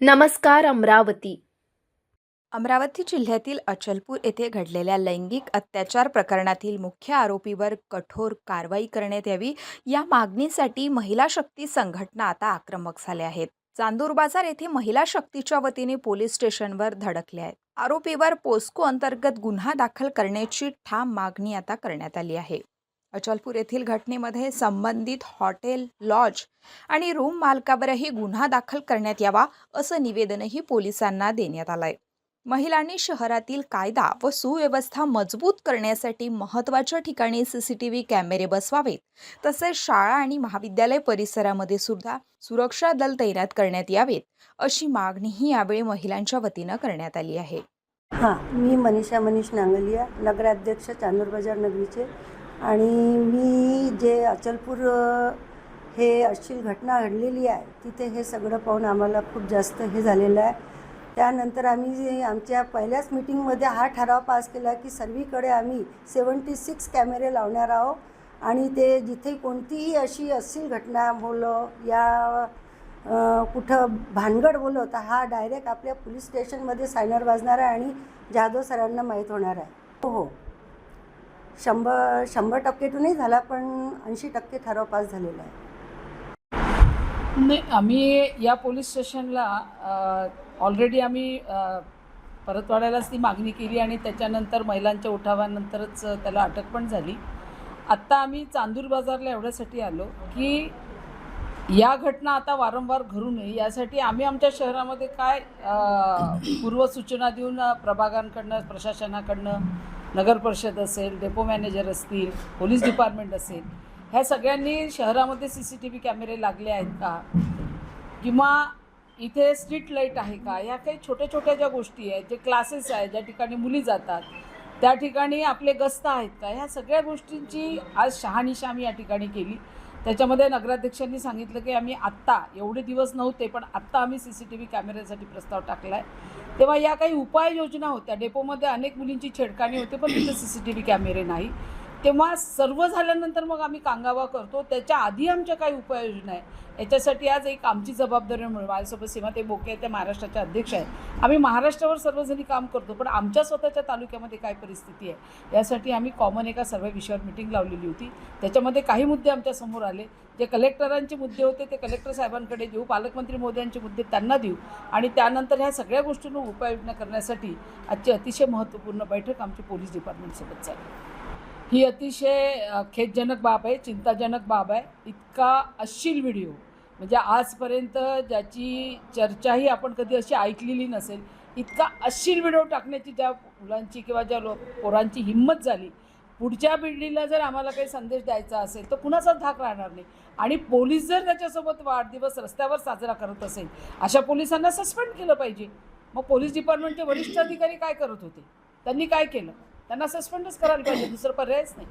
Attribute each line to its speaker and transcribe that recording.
Speaker 1: नमस्कार अमरावती.
Speaker 2: अमरावती जिल्ह्यातील अचलपूर येथे घडलेल्या लैंगिक अत्याचार प्रकरणातील मुख्य आरोपीवर कठोर कारवाई करण्यात यावी या मागणीसाठी महिला शक्ती संघटना आता आक्रमक झाल्या आहेत. चांदूर बाजार येथे महिला शक्तीच्या वतीने पोलीस स्टेशनवर धडकले आहेत. आरोपीवर पोस्को अंतर्गत गुन्हा दाखल करण्याची ठाम मागणी आता करण्यात आली आहे. अचलपूर येथील घटनेमध्ये संबंधित हॉटेल, लॉज आणि रूम मालकावरही गुन्हा दाखल करण्यात यावा असं निवेदनही पोलिसांना देण्यात आलंय. महिलांनी शहरातील कायदा व सुव्यवस्था मजबूत करण्यासाठी महत्त्वाच्या ठिकाणी सीसीटीव्ही कॅमेरे बसवावेत, तसेच शाळा आणि महाविद्यालय परिसरामध्ये सुद्धा सुरक्षा दल तैनात करण्यात यावेत अशी मागणीही यावेळी महिलांच्या वतीनं करण्यात आली आहे.
Speaker 3: मी मनीष नांगलिया, नगराध्यक्ष चांदूर बाजार नगरीचे. आणि मी जे अचलपूर हे अशी घटना घडलेली आहे तिथे हे सगळं पाहून आम्हाला खूप जास्त हे झालेलं आहे. त्यानंतर आम्ही आमच्या पहिल्याच मीटिंगमध्ये हा ठराव पास केला की सर्वीकडे आम्ही 76 कॅमेरे लावणार आहोत आणि ते जिथे कोणतीही अशी अश्लील घटना बोलो या कुठं भानगड बोलो तर हा डायरेक्ट आपल्या पोलीस स्टेशनमध्ये सायनर वाजणार आहे आणि जाधव सरांना माहीत होणार आहे. हो, 100% तो नाही झाला पण 80% ठराव पास झालेला आहे.
Speaker 4: नाही, आम्ही या पोलीस स्टेशनला ऑलरेडी आम्ही परतवाड्यालाच ती मागणी केली आणि त्याच्यानंतर महिलांच्या उठावानंतरच त्याला अटक पण झाली. आत्ता आम्ही चांदूर बाजारला एवढ्यासाठी आलो की या घटना आता वारंवार घडू नये यासाठी आम्ही आमच्या शहरामध्ये काय पूर्वसूचना देऊन प्रभागांकडनं, प्रशासनाकडनं, नगर परिषद असेल, डेपो मॅनेजर असतील, पोलीस डिपार्टमेंट असेल, ह्या सगळ्यांनी शहरामध्ये CCTV कॅमेरे लागले आहेत का, किंवा इथे स्ट्रीट लाईट आहे का, या काही छोट्या छोट्या ज्या गोष्टी आहेत, जे क्लासेस आहेत, ज्या ठिकाणी मुली जातात त्या ठिकाणी आपले गस्त आहेत का, ह्या सगळ्या गोष्टींची आज शहानिशा आम्ही या ठिकाणी केली. त्याच्यामध्ये नगराध्यक्षांनी सांगितलं की आम्ही आत्ता, एवढे दिवस नव्हते पण आत्ता आम्ही CCTV कॅमेऱ्यासाठी प्रस्ताव टाकला आहे. तेव्हा या काही उपाययोजना होत्या. डेपोमध्ये अनेक मुलींची छेडखानी होते पण तिथे CCTV कॅमेरे नाही. तेव्हा सर्व झाल्यानंतर मग आम्ही कांगावा करतो. त्याच्या आधी आमच्या काही उपाययोजना आहे. याच्यासाठी आज एक आमची जबाबदारी म्हणून माझ्यासोबत सीमाताई बोके त्या महाराष्ट्राच्या अध्यक्ष आहेत. आम्ही महाराष्ट्रावर सर्वजणी काम करतो पण आमच्या स्वतःच्या तालुक्यामध्ये काय परिस्थिती आहे यासाठी आम्ही कॉमन एका सर्व विषयावर मीटिंग लावलेली होती. त्याच्यामध्ये काही मुद्दे आमच्या समोर आले. जे कलेक्टरांचे मुद्दे होते ते कलेक्टर साहेबांकडे देऊ, पालकमंत्री महोदयांचे मुद्दे त्यांना देऊ आणि त्यानंतर ह्या सगळ्या गोष्टींवर उपाययोजना करण्यासाठी आजची अतिशय महत्त्वपूर्ण बैठक आमची पोलीस डिपार्टमेंटसोबत झाली. ही अतिशय खेदजनक बाब आहे, चिंताजनक बाब आहे. इतका अश्लील व्हिडिओ म्हणजे आजपर्यंत ज्याची चर्चाही आपण कधी अशी ऐकलेली नसेल, इतका अश्लील व्हिडिओ टाकण्याची ज्या मुलांची किंवा ज्या पोरांची हिंमत झाली. पुढच्या पिढीला जर आम्हाला काही संदेश द्यायचा असेल तर कुणाचाच धाक राहणार नाही. आणि पोलीस जर त्याच्यासोबत वाढदिवस रस्त्यावर साजरा करत असेल, अशा पोलिसांना सस्पेंड केलं पाहिजे. मग पोलीस डिपार्टमेंटचे वरिष्ठ अधिकारी काय करत होते? त्यांनी काय केलं? त्यांना सस्पेंडच करायला पाहिजे, दुसरं पर्यायच नाही.